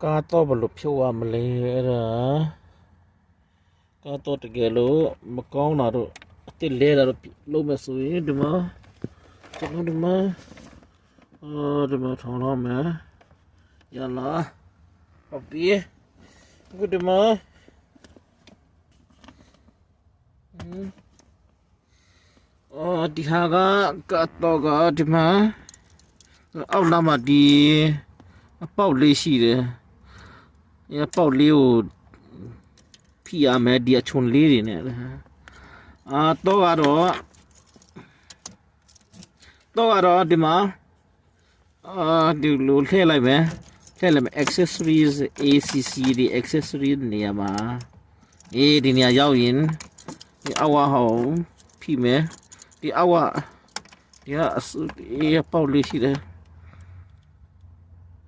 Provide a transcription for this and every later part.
ကတော့ဘလို့ဖြုတ်ရမလဲအဲ့ဒါကတော့တကယ်လို့မကောင်းတာတော့အစ်စ်လဲတာတော့လုံးမဆိုရင်ဒီမှာကျွန်တော်ဒီမှာထောင်းတော့မယ်ရလာဟုတ်ပြီအခုဒီမှာဒီဟာကတော့ဒီမှာအောက်နားမှာဒီအပေါက်လေးရှိတယ်။အပေါက်လေးကိုဖိရမယ်ဒီအချွန်လေးတွေနဲ့တော့ဒီမှာဒီလိုထည့်လိုက်မယ် accessories ACC ဒီ accessories နေရာမှာဒီနေရာရောက်ရင်ဒီအောက်ဟောင်းဖိမယ်ဒီအောက်ဒီအပေါက်လေးရှိတယ်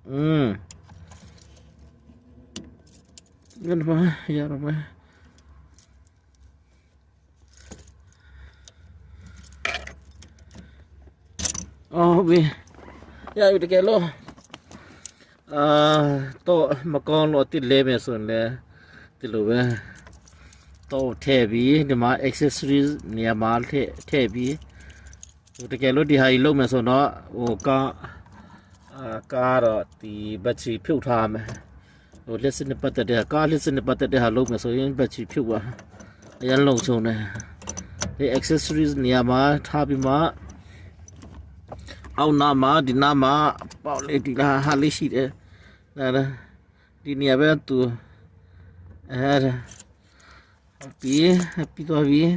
gần mà giờ rồi mà vì giờ được cái lo to mà con lo tít lê mẹ xuân lê tít lô về to thẻ bí để mà accessories nhà mà thẻ bí được cái lo đi hay lâu mẹ xuân nó cá rồi thì bác sĩ phiêu thamလက်စနပတ်တဲ့ကားလက်စနပတ်တဲ့ဟာလုံးမယ်ဆိုရင်ဘက်ချီဖြုတ်ပါအရင်လုံးချုံနေဒီ accessories နေရာမှာထားပြီးမှအောက်နာမှာဒီနာမှာပေါက်လေးဒီလားဟာလေးရှိတယ်ဒါဒီနေရာပဲသူပြီးတော့ပြီး